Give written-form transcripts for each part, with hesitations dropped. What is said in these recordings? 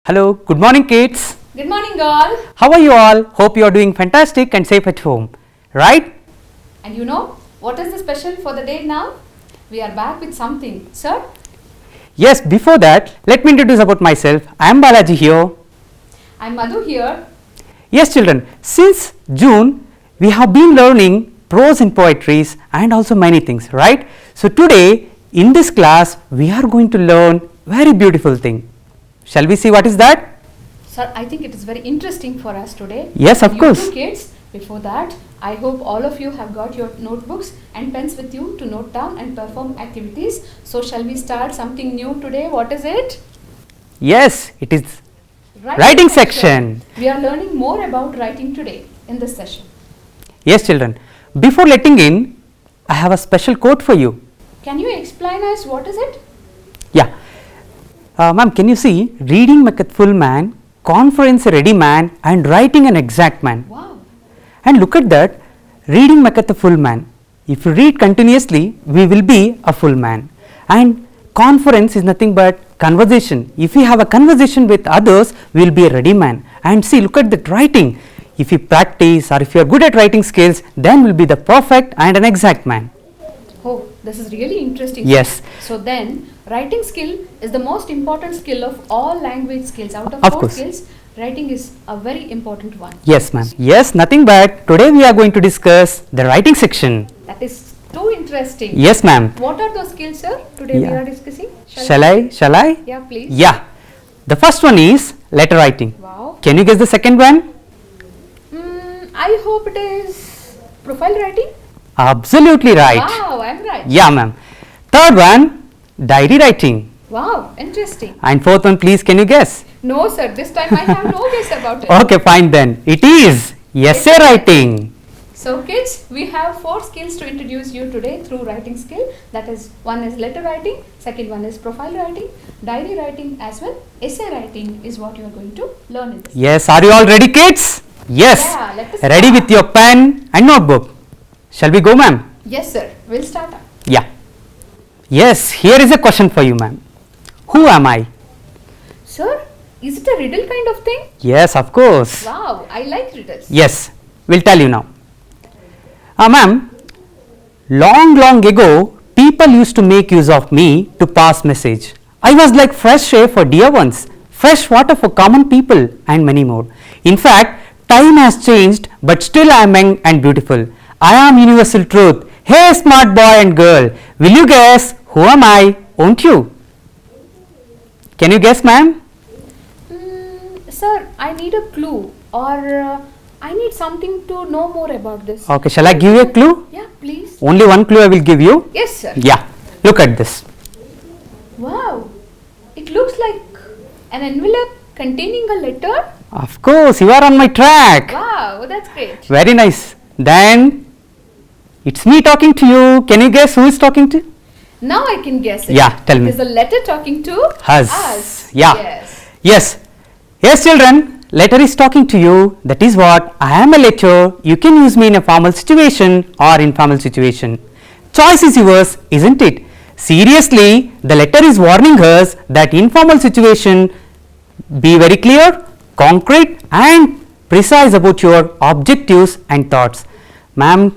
Hello, good morning kids. Good morning all. How are you all? Hope you are doing fantastic and safe at home, right? And you know what is the special for the day now? We are back with something. Sir? Yes, before that, let me introduce about myself. I am Balaji here. I am Madhu here. Yes children, since June, we have been learning prose and poetries and also many things, right? So today, in this class, we are going to learn very beautiful thing. Shall we see what is that? Sir, I think it is very interesting for us today. Yes, of you course. Two kids, before that, I hope all of you have got your notebooks and pens with you to note down and perform activities. So shall we start something new today? What is it? Yes, it is writing section. We are learning more about writing today in this session. Yes children, before letting in, I have a special quote for you. Can you explain us what is it? Yeah. Ma'am, can you see, reading maketh full man, conference a ready man, and writing an exact man. Wow. And look at that, reading maketh a full man. If you read continuously, we will be a full man. And conference is nothing but conversation. If we have a conversation with others, we will be a ready man. And see, look at that writing. If you practice or if you are good at writing skills, then will be the perfect and an exact man. Oh, this is really interesting. Yes. So then, writing skill is the most important skill of all language skills. Out of Of four course. skills, writing is a very important one. Yes ma'am. Yes, nothing but today we are going to discuss the writing section. That is too interesting. Yes ma'am. What are those skills, sir? Today we Yeah. are discussing. Shall I? Yeah, please. Yeah. The first one is letter writing. Wow. Can you guess the second one? I hope it is profile writing. Absolutely right. Wow, I'm right. Yeah ma'am. Third one, diary writing. Wow, interesting. And fourth one, please can you guess? No, sir. This time I have no guess about it. Okay, fine then. It is essay writing. So kids, we have four skills to introduce you today through writing skill. That is, one is letter writing, second one is profile writing, diary writing as well. Essay writing is what you are going to learn in this. Yes, are you all ready kids? Yes. Yeah, let us Ready start. with your pen and notebook. Shall we go ma'am? Yes sir, we'll start. Yeah. Yes, here is a question for you ma'am. Who am I? Sir, is it a riddle kind of thing? Yes, of course. Wow, I like riddles. Yes, we'll tell you now. Ma'am, long ago, people used to make use of me to pass message. I was like fresh air for dear ones, fresh water for common people, and many more. In fact, time has changed, but still I am young and beautiful. I am universal truth. Hey, smart boy and girl, will you guess who am I? Won't you? Can you guess, ma'am? Sir, I need a clue or I need something to know more about this. Okay, shall I give you a clue? Yeah, please. Only one clue I will give you. Yes, sir. Yeah, look at this. Wow, it looks like an envelope containing a letter. Of course, you are on my track. Wow, that's great. Very nice. Then, it's me talking to you. Can you guess who is talking to? Now I can guess it. Yeah, tell me. It is a letter talking to Us. Yeah. Yes. Yes, children. Letter is talking to you. That is what I am a letter. You can use me in a formal situation or informal situation. Choice is yours, isn't it? Seriously, the letter is warning us that informal situation, be very clear, concrete and precise about your objectives and thoughts. Ma'am,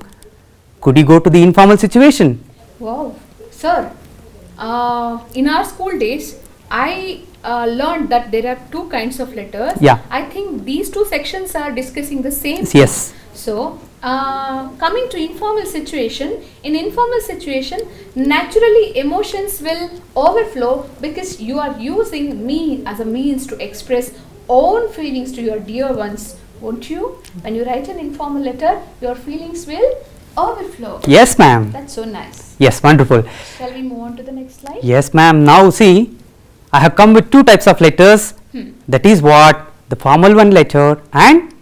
could you go to the informal situation? Wow. Sir, in our school days, I learned that there are two kinds of letters. Yeah. I think these two sections are discussing the same. Yes. So, coming to informal situation, in informal situation, naturally emotions will overflow because you are using me as a means to express own feelings to your dear ones, won't you? When you write an informal letter, your feelings will overflow. Yes, ma'am. That's so nice. Yes, wonderful. Shall we move on to the next slide? Yes, ma'am. Now see, I have come with two types of letters. That is what the formal one letter and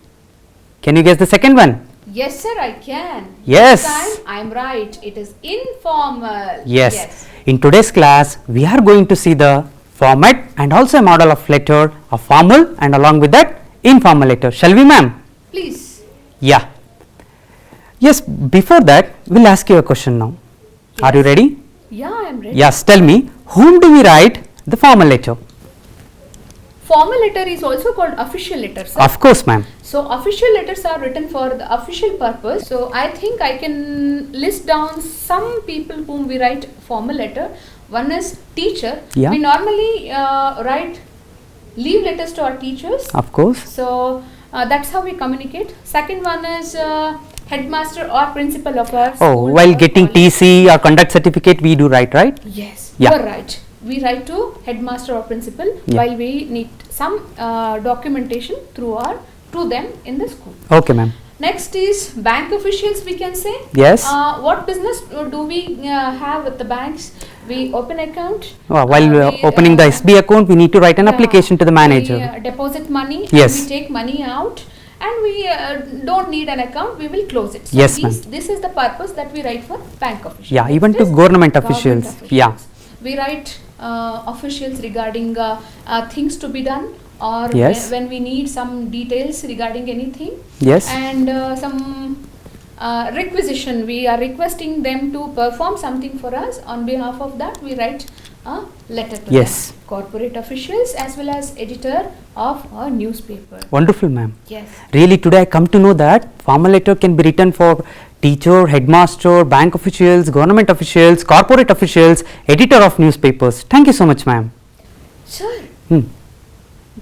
can you guess the second one? Yes, sir, I can. Yes. This time I am right. It is informal. Yes. In today's class, we are going to see the format and also a model of letter of formal and along with that informal letter. Shall we, ma'am? Please. Yeah. Yes, before that, we'll ask you a question now. Yes. Are you ready? Yeah, I am ready. Yes, tell me, whom do we write the formal letter? formal letter is also called official letter, sir. Of course, ma'am. So official letters are written for the official purpose. So I think I can list down some people whom we write formal letter. One is teacher. Yeah. We normally write leave letters to our teachers. Of course. So that's how we communicate. Second one is headmaster or principal of our school. Oh, while or getting college. TC or conduct certificate, we do write, right? Yes, Yeah. you are right. We write to headmaster or principal Yeah. while we need some documentation to them in the school. Okay, ma'am. Next is bank officials, we can say. Yes. What business do we have with the banks? We open account. While we, opening the SB account, we need to write an application to the manager. We deposit money. Yes. And we take money out. And we don't need an account, we will close it. So Yes, ma'am. this is the purpose that we write for bank officials. Yeah, even Next to is government officials. Yeah. We write officials regarding things to be done, or Yes. when we need some details regarding anything. Yes. And some requisition, we are requesting them to perform something for us. On behalf of that, we write a letter to Yes. them. Corporate officials as well as editor of a newspaper. Wonderful, ma'am. Yes. Really, today I come to know that formal letter can be written for teacher, headmaster, bank officials, government officials, corporate officials, editor of newspapers. Thank you so much, ma'am. Sir, Hmm.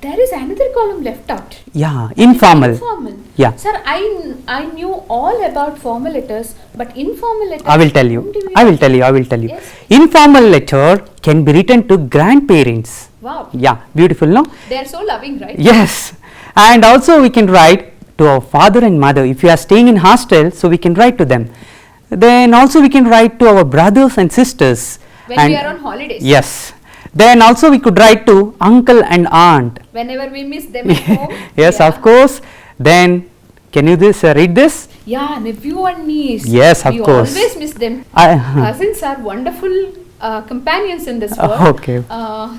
there is another column left out. Yeah, informal. Informal. Yeah. Sir, I knew all about formal letters, but informal letters. I will tell you. whom do we I will write? tell you. I will tell you. Yes. Informal letter can be written to grandparents. Wow. Yeah, beautiful, no? They are so loving, right? Yes. And also we can write to our father and mother. If you are staying in hostel, so we can write to them. Then also we can write to our brothers and sisters. When and we are on holidays. Yes. Then also we could write to uncle and aunt. Whenever we miss them at home. Yes, yeah. of course. Then can you read this? Yeah, nephew and niece. Yes, of we course. always miss them. I- Cousins are wonderful companions in this world. Okay.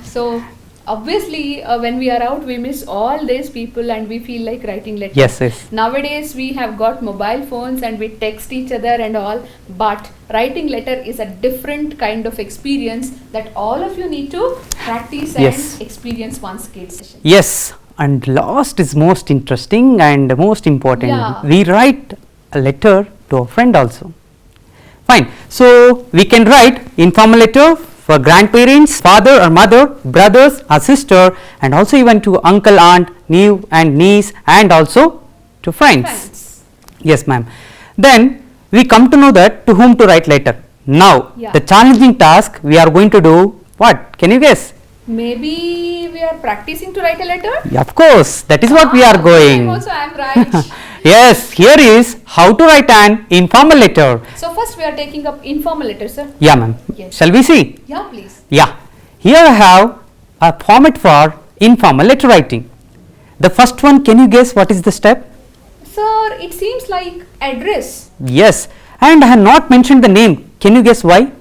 So obviously, when we are out, we miss all these people and we feel like writing letters. Yes, yes. Nowadays, we have got mobile phones and we text each other and all, but writing letter is a different kind of experience that all of you need to practice and Yes. experience once kids. Yes. And last is most interesting and most important. Yeah. We write a letter to a friend also. Fine. So we can write informal letter for grandparents, father or mother, brothers or sister, and also even to uncle, aunt, nephew and niece, and also to friends. Friends. Yes, ma'am. Then we come to know that to whom to write letter. Now Yeah. the challenging task we are going to do what? Can you guess? Maybe we are practicing to write a letter. Yeah, of course, that is what we are going. Also, I am right. Yes, here is how to write an informal letter. So first we are taking up informal letter, sir. Yeah, ma'am. Yes. Shall we see? Yeah, please. Yeah. Here I have a format for informal letter writing. The first one, can you guess what is the step? Sir, it seems like address. Yes. And I have not mentioned the name. Can you guess why?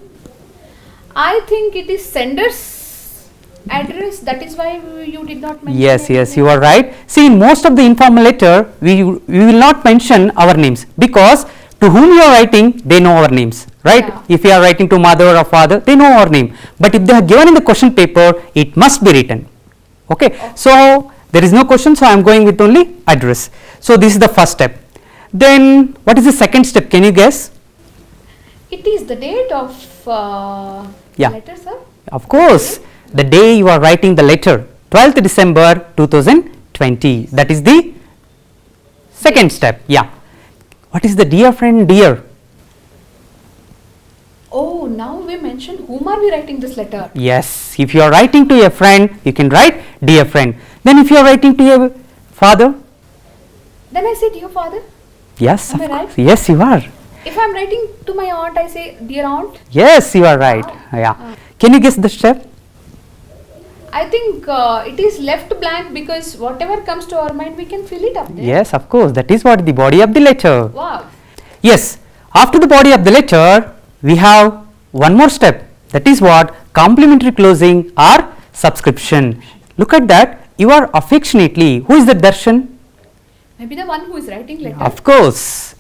I think it is sender's address. That is why you did not mention. Yes, any yes, name. you are right. See, in most of the informal letter, we will not mention our names because to whom you are writing, they know our names, right? Yeah. If you are writing to mother or father, they know our name. But if they are given in the question paper, it must be written. Okay. So there is no question, so I am going with only address. So this is the first step. Then what is the second step? Can you guess? It is the date of Yeah. letter, sir. Of course, the day you are writing the letter, 12th December 2020. That is the second step. Yeah. What is the dear friend, dear? Oh, now we mentioned whom are we writing this letter? Yes. If you are writing to a friend, you can write dear friend. Then if you are writing to your father, Then I say dear father. yes, Am of I right? course. Yes, you are. If I am writing to my aunt, I say dear aunt. Yes, you are right. Yeah. Can you guess the step? I think it is left blank because whatever comes to our mind, we can fill it up there. Yes, of course. That is what the body of the letter. Wow. Yes. After the body of the letter, we have one more step. That is what? Complimentary closing or subscription. Look at that. You are affectionately. Who is the Darshan? Maybe the one who is writing letter. Of course.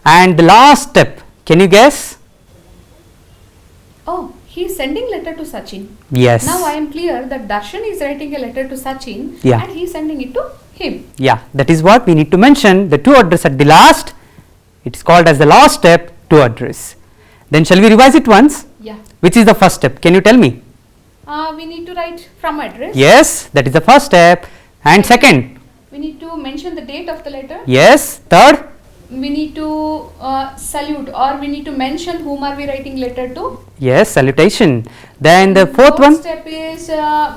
And the last step. Can you guess? Oh, he is sending letter to Sachin. Yes. Now I am clear that Darshan is writing a letter to Sachin Yeah. and he is sending it to him. Yeah, that is what we need to mention, the to address at the last. It is called as the last step, to address. Then shall we revise it once? Yeah. Which is the first step? Can you tell me? We need to write from address. Yes, that is the first step. And second? We need to mention the date of the letter. Yes. Third? We need to salute, or we need to mention whom are we writing letter to. Yes, salutation. Then the fourth one? step is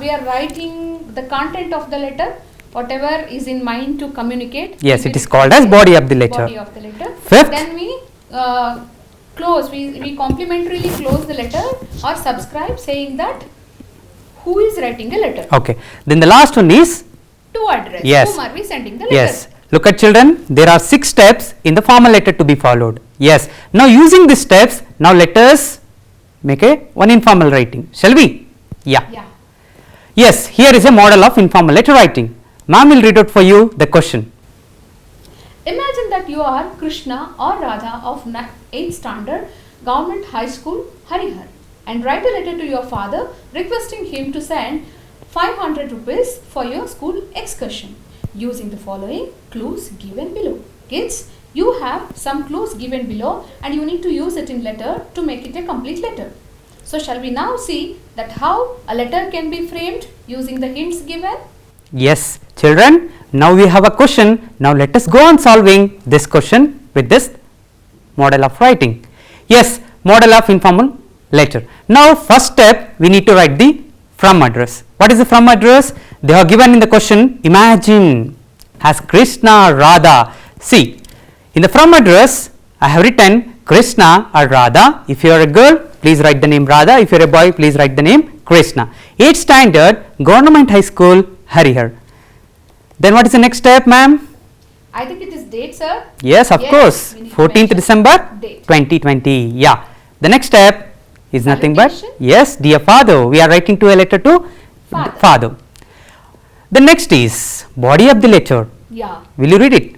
we are writing the content of the letter, whatever is in mind to communicate. Yes, we it will is called as body of the letter. Body of the letter. Fifth? Then we close. We complimentarily close the letter or subscribe, saying that who is writing a letter. Okay. Then the last one is? To address. Yes. Whom are we sending the letter? Yes. Look at children, there are 6 steps in the formal letter to be followed. Yes. Now using these steps, now let us make one informal writing. Shall we? Yeah. Yeah. Yes, here is a model of informal letter writing. Ma'am will read out for you the question. Imagine that you are Krishna or Radha of 8th standard government high school, Harihar, and write a letter to your father requesting him to send 500 rupees for your school excursion, using the following clues given below. Kids, you have some clues given below and you need to use it in letter to make it a complete letter. So shall we now see that how a letter can be framed using the hints given? Yes, children, now we have a question. Now let us go on solving this question with this model of writing. Yes, model of informal letter. Now first step, we need to write the from address. What is the from address? They are given in the question, imagine as Krishna, Radha. See, in the from address, I have written Krishna or Radha. If you are a girl, please write the name Radha. If you are a boy, please write the name Krishna. 8th standard, government high school, Harihar. Then what is the next step, ma'am? I think it is date, sir. Yes, of course. we need to 14th mention December date. 2020. Yeah. The next step is nothing but, Salutation. yes, dear father. We are writing to a letter to Father. The next is body of the letter. Yeah. Will you read it?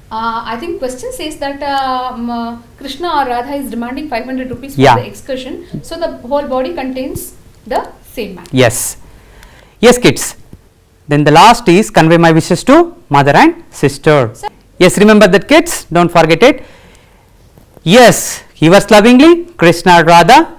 I think question says that Krishna or Radha is demanding 500 rupees for Yeah. the excursion. So the whole body contains the same matter. Yes. Yes, kids. Then the last is convey my wishes to mother and sister. Sir. Yes, remember that, kids. Don't forget it. Yes, yours lovingly, Krishna or Radha,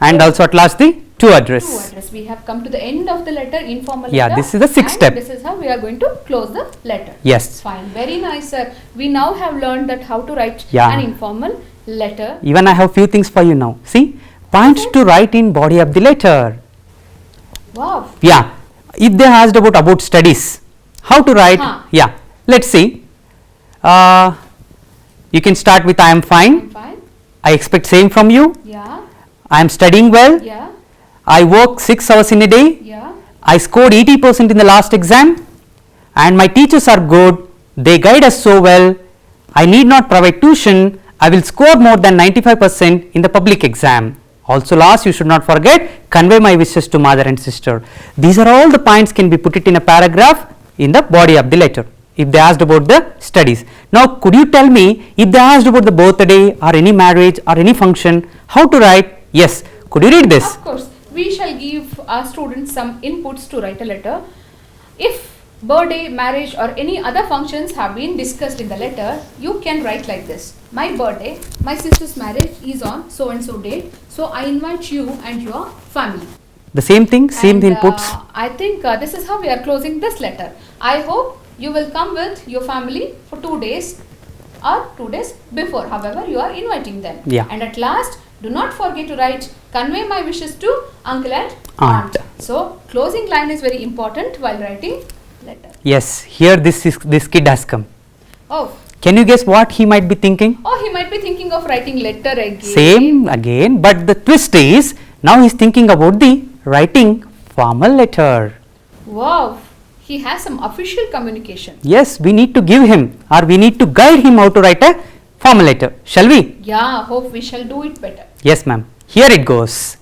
and also at last the to address. To address. We have come to the end of the letter, informal Yeah, letter. this is the sixth and step. This is how we are going to close the letter. Yes. Fine. Very nice, sir. We now have learned that how to write Yeah. an informal letter. Even I have few things for you now. See, points to write in body of the letter. Wow. Yeah, if they asked about studies, how to write? Huh. Yeah, let's see. You can start with I am fine. I'm fine. I expect same from you. Yeah. I am studying well. Yeah. I work 6 hours in a day. Yeah. I scored 80% in the last exam. And my teachers are good. They guide us so well. I need not provide tuition. I will score more than 95% in the public exam. Also last, you should not forget, convey my wishes to mother and sister. These are all the points can be put it in a paragraph in the body of the letter if they asked about the studies. Now could you tell me if they asked about the birthday or any marriage or any function, how to write? Yes, could you read this? Of course, we shall give our students some inputs to write a letter. If birthday, marriage or any other functions have been discussed in the letter, you can write like this. My birthday, my sister's marriage is on so and so date. So I invite you and your family. The same thing, same And, inputs. I think this is how we are closing this letter. I hope you will come with your family for 2 days or 2 days before, however you are inviting them. Yeah. And at last, do not forget to write, convey my wishes to uncle and Aunt. aunt. So closing line is very important while writing letter. Yes, here this kid has come. Oh, Can you guess what he might be thinking? he might be thinking of writing letter again. Same again, but the twist is now he is thinking about the writing formal letter. Wow, he has some official communication. Yes, we need to give him or we need to guide him how to write a formal letter. Shall we? Yeah, hope we shall do it better. Yes, ma'am. Here it goes.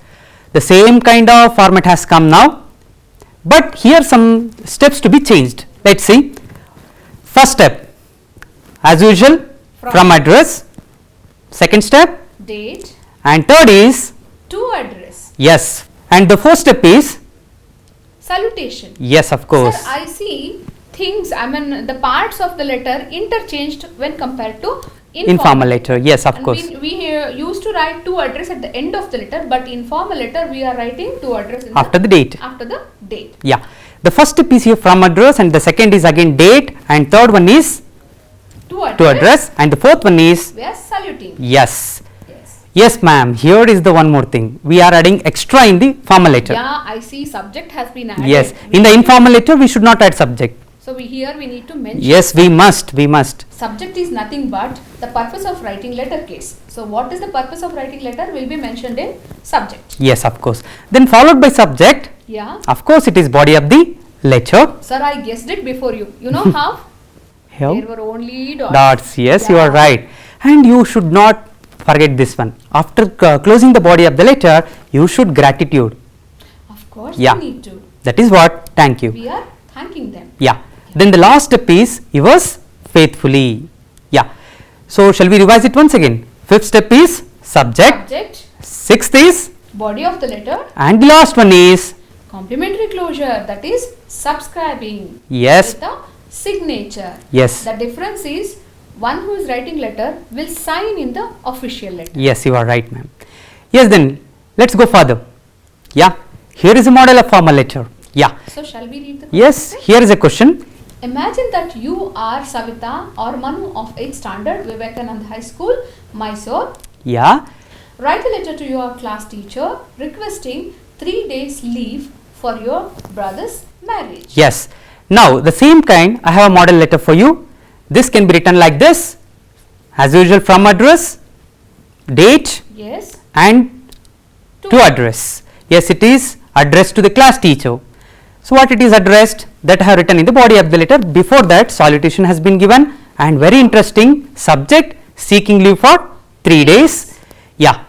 The same kind of format has come now, but here some steps to be changed. Let's see. First step, as usual, from address. Second step, Date and third is to address. Yes. And the fourth step is, salutation. yes, of course. Sir, I see things, I mean the parts of the letter interchanged when compared to Informal letter. Yes, of and course. we used to write to address at the end of the letter, but in formal letter we are writing to address in After the date. after the date. Yeah. The first step is here from address, and the second is again date, and third one is To address, to address, and the fourth one is, we are saluting. yes. Yes. Yes, ma'am. Here is the one more thing. We are adding extra in the formal letter. Yeah, I see subject has been added. Yes. We In the need to- informal letter, we should not add subject. So here we need to mention. Yes, we must. We must. Subject is nothing but the purpose of writing letter case. So what is the purpose of writing letter will be mentioned in subject. Yes, of course. Then followed by subject. Yeah. Of course, it is body of the letter. Sir, I guessed it before you. You know how? Here. There were only dots. Dots. Yes, you are Yeah. right. And you should not forget this one. After closing the body of the letter, you should gratitude. Of course, Yeah. we need to. That is what. Thank you. We are thanking them. Yeah. Then the last step is yours faithfully. Yeah. So shall we revise it once again? Fifth step is subject. Subject, Sixth is, body of the letter, and the last one is, complimentary closure, that is subscribing yes, with a signature. yes, The difference is one who is writing letter will sign in the official letter. yes, you are right, ma'am. Yes, then let's go further. Yeah. Here is a model of formal letter. Yeah. So shall we read the Yes, question? here is a question. Imagine that you are Savita or Manu of 8th standard Vivekananda High School, Mysore. Yeah. Write a letter to your class teacher requesting 3 days leave for your brother's marriage. Yes. Now, the same kind, I have a model letter for you. This can be written like this. As usual, from address, date, Yes. and to address. Yes, it is addressed to the class teacher. So, what it is addressed, that I have written in the body of the letter. Before that, salutation has been given, and very interesting, subject seeking leave for 3 days. Yeah.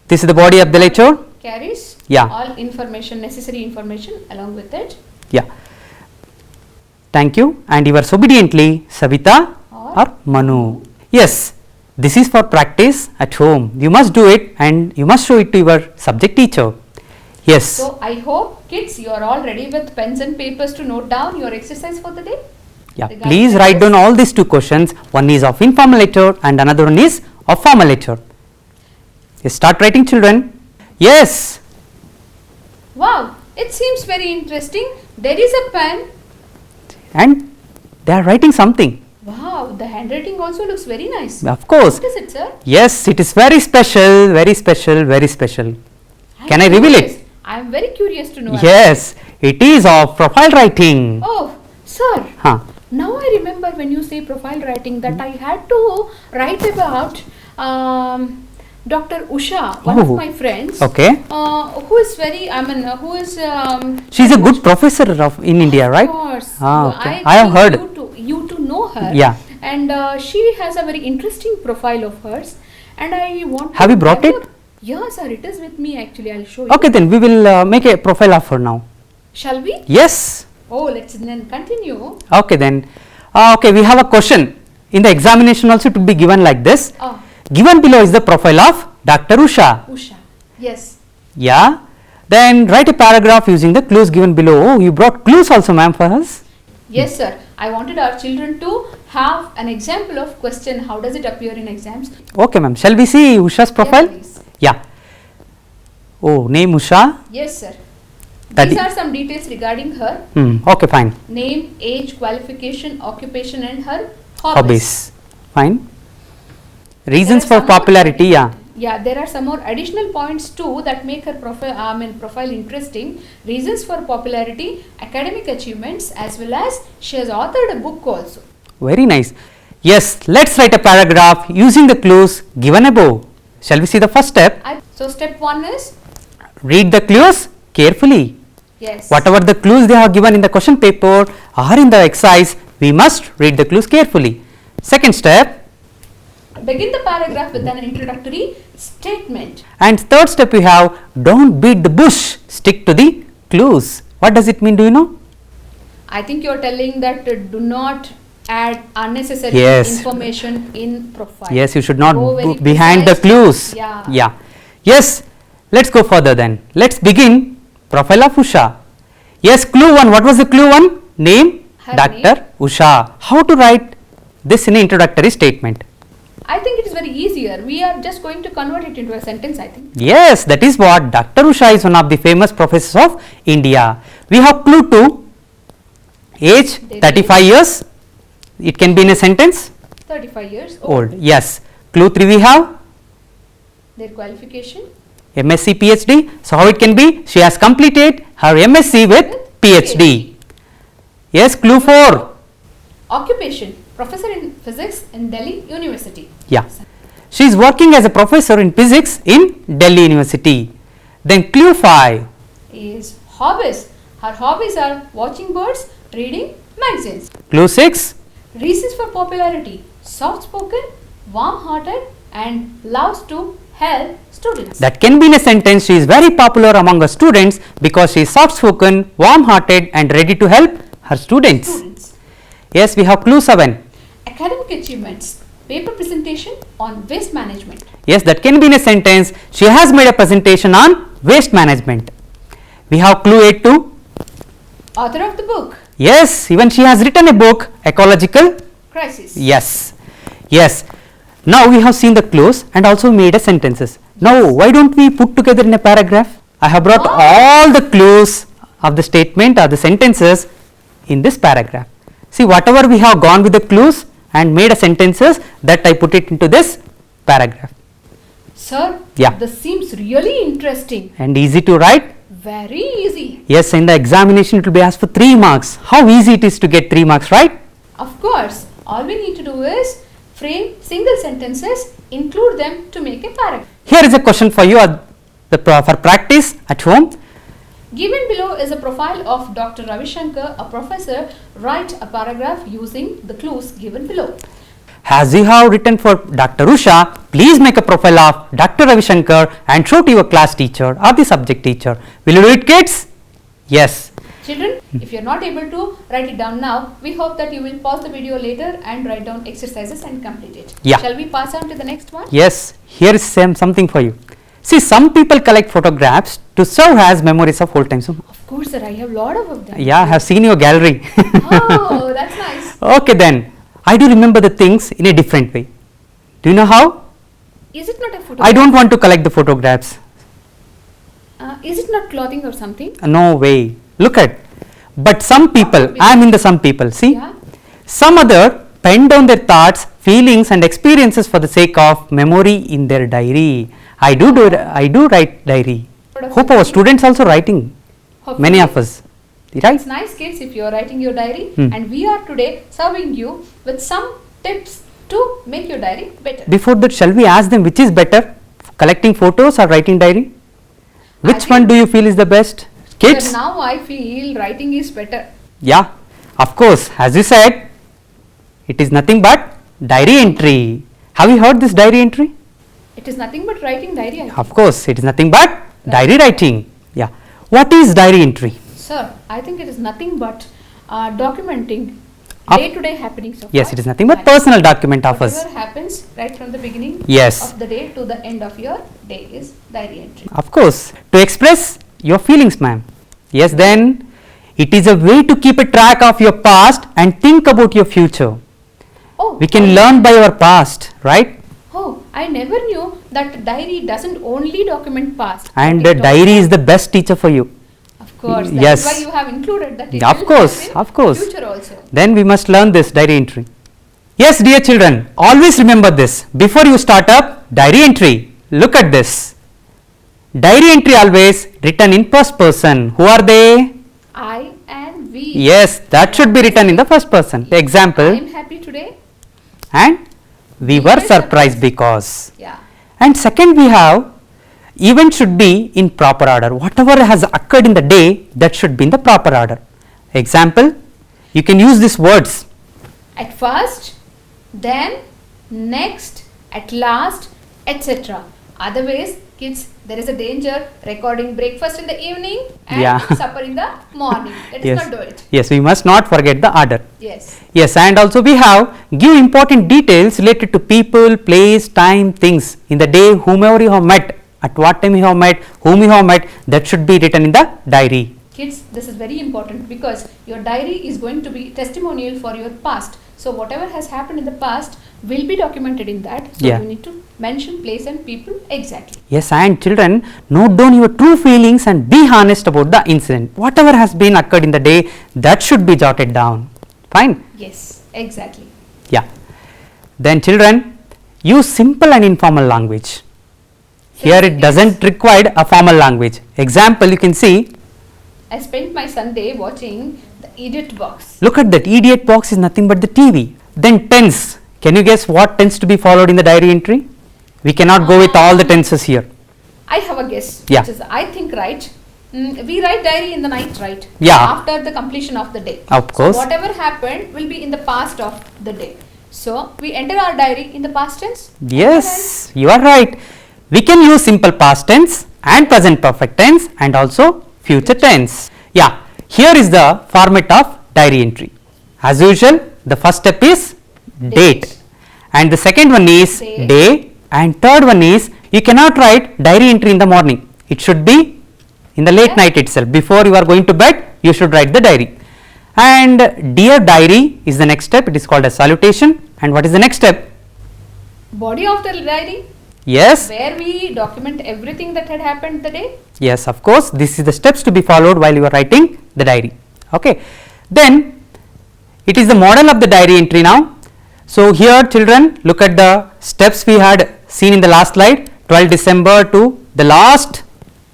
This is the body of the letter. Carries Yeah. all information, necessary information along with it. Yeah. Thank you. And yours obediently, Savita or Manu. Yes. This is for practice at home. You must do it, and you must show it to your subject teacher. Yes. So I hope kids you are all ready with pens and papers to note down your exercise for the day. Yeah. regarding Please write this. down all these two questions. One is of informal letter and another one is of formal letter. Yes, start writing, children. Yes. Wow, it seems very interesting. There is a pen. And they are writing something. Wow, the handwriting also looks very nice. Of course. What is it, sir? Yes, it is very special, very special, very special. Can I reveal it? I am very curious to know. Yes, it is of profile writing. Oh, sir. Huh. Now I remember when you say profile writing that I had to write about Dr. Usha, one of Oh, my friends. okay. Who is very, I mean, who is. She is a good professor in India, right? Of course. Ah, okay. I I have heard. You to know her. Yeah. And she has a very interesting profile of hers. And I want. Have to you brought have it? your- Yeah, sir. It is with me actually. I'll show you. Okay, then we will make a profile of her now. Shall we? Yes. Oh, let's then continue. Okay, then. Okay, we have a question. In the examination also to be given like this. Oh, Given below is the profile of Dr. Usha. Usha. Yes. Yeah. Then write a paragraph using the clues given below. Oh, you brought clues also, ma'am, for us. Yes, sir. I wanted our children to have an example of question. How does it appear in exams? Okay, ma'am. Shall we see Usha's profile? Yes, please. Yeah. Oh, name Usha. Yes, sir. That These i- are some details regarding her. Okay, fine. Name, age, qualification, occupation and her Hobbies. Fine. Reasons There are for some more- popularity. Yeah. Yeah, there are some more additional points too that make her profile interesting. Reasons for popularity, academic achievements, as well as she has authored a book also. Very nice. Yes. Let's write a paragraph using the clues given above. Shall we see the first step? So step 1 is Read the clues carefully. yes. Whatever the clues they have given in the question paper or in the exercise, we must read the clues carefully. Second step, Begin the paragraph with an introductory statement. and third step we have, don't beat the bush, stick to the clues. What does it mean, do you know? I think you are telling that do not add unnecessary Yes. information in profile. Yes, you should not Go very behind the precise. clues. Yeah. Yeah. Yes. Let's go further then. Let's begin profile of Usha. Yes, clue 1. What was the clue 1? Name? Her Dr. name. Usha. How to write this in an introductory statement? I think it is very easier. We are just going to convert it into a sentence, I think. Yes, that is what. Dr. Usha is one of the famous professors of India. We have clue 2. Age 35 years. It can be in a sentence. 35 years Old. Yes. Clue 3 we have. Their qualification. MSc PhD. So how it can be? She has completed her MSc with PhD. Yes, clue 4. Occupation. Professor in physics in Delhi University. Yeah. She is working as a professor in physics in Delhi University. Then clue 5. Is hobbies. Her hobbies are watching birds, reading magazines. Clue 6. Reasons for popularity. Soft spoken, warm hearted, and loves to help students. That can be in a sentence. She is very popular among her students because she is soft spoken, warm hearted and ready to help her students. Yes, we have clue 7. Academic achievements. Paper presentation on waste management. Yes, that can be in a sentence. She has made a presentation on waste management. We have clue 8 too. Author of the book. Yes, even she has written a book, Ecological. Crisis. Yes, yes. Now we have seen the clues and also made a sentences. Now why don't we put together in a paragraph? I have brought all the clues of the statement or the sentences in this paragraph. See, whatever we have gone with the clues and made a sentences, that I put it into this paragraph. Sir, Yeah. this seems really interesting. And easy to write. Very easy. Yes, in the examination it will be asked for 3 marks. How easy it is to get 3 marks, right? Of course, all we need to do is frame single sentences, include them to make a paragraph. Here is a question for you for practice at home. Given below is a profile of Dr. Ravi Shankar, a professor. Write a paragraph using the clues given below. As you have written for Dr. Usha, please make a profile of Dr. Ravi Shankar and show to your class teacher or the subject teacher. Will you do it, kids? Yes. Children, if you are not able to write it down now, we hope that you will pause the video later and write down exercises and complete it. Yeah. Shall we pass on to the next one? Yes. Here is something for you. See, some people collect photographs to serve as memories of old times. Of course, sir. I have a lot of them. Yeah, I have seen your gallery. Oh, that's nice. Okay then. I do remember the things in a different way. Do you know how? Is it not a photo? I don't want to collect the photographs. Is it not clothing or something? No way. Look at. But some people, I am in the some people. See, Yeah. some other pen down their thoughts, feelings and experiences for the sake of memory in their diary. I do write diary. Hope our students also writing. Hopefully. Many of us. Right? It's nice, kids, if you are writing your diary, Hmm. and we are today serving you with some tips to make your diary better. Before that, shall we ask them which is better, collecting photos or writing diary? Which one do you feel is the best? Kids? Sir, now I feel writing is better. Yeah, of course. As you said, it is nothing but diary entry. Have you heard this diary entry? It is nothing but writing diary. I think. Of course, it is nothing but diary writing. Yeah. What is diary entry? Sir, I think it is nothing but documenting Of- day-to-day happenings of Yes, our it is nothing but life. personal document of us. Whatever happens right from the beginning Yes. of the day to the end of your day is diary entry. Of course, to express your feelings, ma'am. Yes, then it is a way to keep a track of your past and think about your future. Oh, We can learn by our past, right? Oh, I never knew that diary doesn't only document past. And but it diary also- is the best teacher for you. Of course, that's Yes. why you have included that. It Of will course, help in of course. Future also. Then we must learn this diary entry. Yes, dear children, always remember this. Before you start up diary entry, look at this. Diary entry always written in first person. Who are they? I and we. Yes, that should be written in the first person. The I example, am happy today. and we were surprised because. Yeah. And second, we have event should be in proper order. Whatever has occurred in the day, that should be in the proper order. Example, you can use these words. At first, then, next, at last, etc. Otherwise, kids, there is a danger recording breakfast in the evening and Yeah. supper in the morning. Let us not do it. Yes, we must not forget the order. Yes. Yes, and also we have give important details related to people, place, time, things in the day, whomever you have met at what time you have met, whom you have met, that should be written in the diary. Kids, this is very important because your diary is going to be testimonial for your past. So whatever has happened in the past will be documented in that. So Yeah. you need to mention place and people exactly. Yes, and children, note down your true feelings and be honest about the incident. Whatever has been occurred in the day, that should be jotted down. Fine? Yes, exactly. Yeah. Then children, use simple and informal language. Here it doesn't require a formal language. Example, you can see, I spent my Sunday watching the idiot box. look at that, idiot box is nothing but the TV. Then tense. Can you guess what tense to be followed in the diary entry? We cannot go with all the tenses here. I have a guess, Yeah. which is I think right. We write diary in the night, right? Yeah. After the completion of the day. Of course. So whatever happened will be in the past of the day. So we enter our diary in the past tense. Yes, you are right. We can use simple past tense and present perfect tense and also future tense. Yeah, here is the format of diary entry. As usual, the first step is date and the second one is day and third one is you cannot write diary entry in the morning. It should be in the late night itself. Before you are going to bed, you should write the diary. And dear diary is the next step. It is called a salutation. And what is the next step? Body of the diary, Yes. where we document everything that had happened the day. Yes, of course, this is the steps to be followed while you are writing the diary. Okay. Then it is the model of the diary entry now. So here children, look at the steps we had seen in the last slide, 12 December to the last,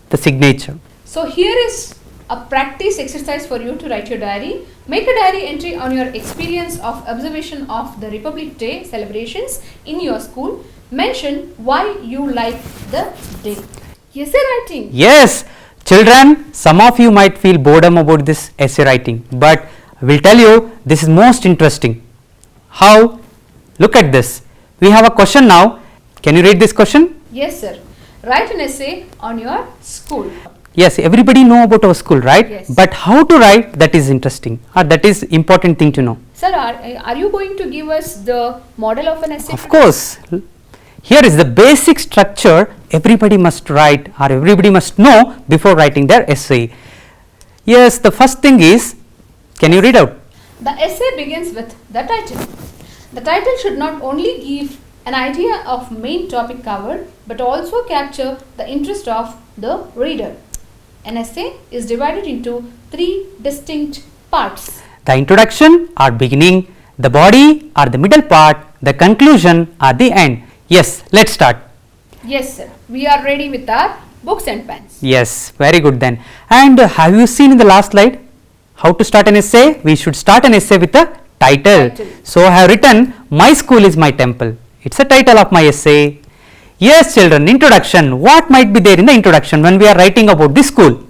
the signature. So here is a practice exercise for you to write your diary. Make a diary entry on your experience of observation of the Republic Day celebrations in your school. Mention why you like the day. Essay writing. Yes, children, some of you might feel boredom about this essay writing, but I will tell you this is most interesting. How? Look at this. We have a question now. Can you read this question? Yes, sir. Write an essay on your school. Yes, everybody know about our school, right? Yes. But how to write, that is interesting, or that is important thing to know. Sir, are you going to give us the model of an essay? Of course, here is the basic structure everybody must write or everybody must know before writing their essay. Yes, the first thing is, can you read out? The essay begins with the title. The title should not only give an idea of main topic covered but also capture the interest of the reader. An essay is divided into three distinct parts. The introduction or beginning, the body or the middle part, the conclusion or the end. Yes, let's start. Yes, sir. We are ready with our books and pens. Yes, very good then. And have you seen in the last slide how to start an essay? We should start an essay with a title. So I have written, My School is My Temple. It's a title of my essay. Yes, children, introduction. What might be there in the introduction when we are writing about this school?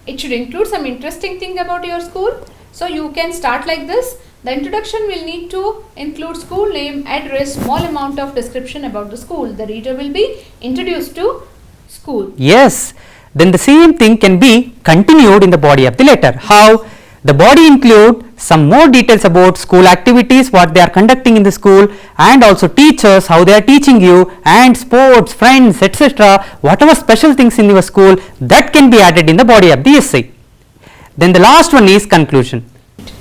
It should include some interesting thing about your school. So you can start like this. The introduction will need to include school name, address, small amount of description about the school. The reader will be introduced to school. Yes, then the same thing can be continued in the body of the letter. How? The body include some more details about school activities, what they are conducting in the school, and also teachers, how they are teaching you, and sports, friends, etc. Whatever special things in your school, that can be added in the body of the essay. Then the last one is conclusion.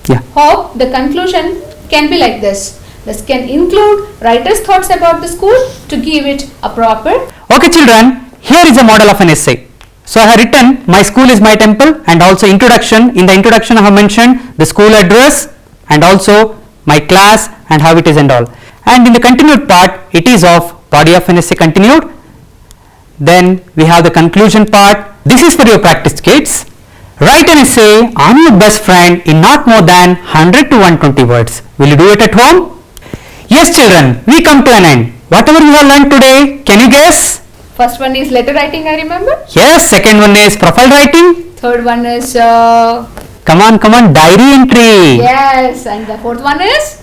Yeah. Hope the conclusion can be like this. This can include writer's thoughts about the school to give it a proper. Okay, children, here is a model of an essay. So I have written, my school is my temple, and also introduction. In the introduction I have mentioned the school address and also my class and how it is and all. And in the continued part, it is of body of an essay continued. Then we have the conclusion part. This is for your practice, kids. Write an essay on your best friend in not more than 100 to 120 words. Will you do it at home? Yes, children, we come to an end. Whatever you have learned today, can you guess? First one is letter writing, I remember. Yes, second one is profile writing. Third one is Come on, diary entry. yes, and the fourth one is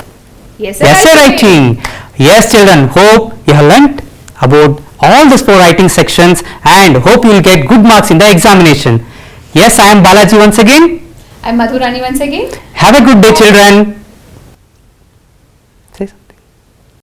Essay writing. Yes, children, hope you have learnt about all these 4 writing sections and hope you will get good marks in the examination. Yes, I am Balaji once again. I am Madhurani once again. Have a good day, children.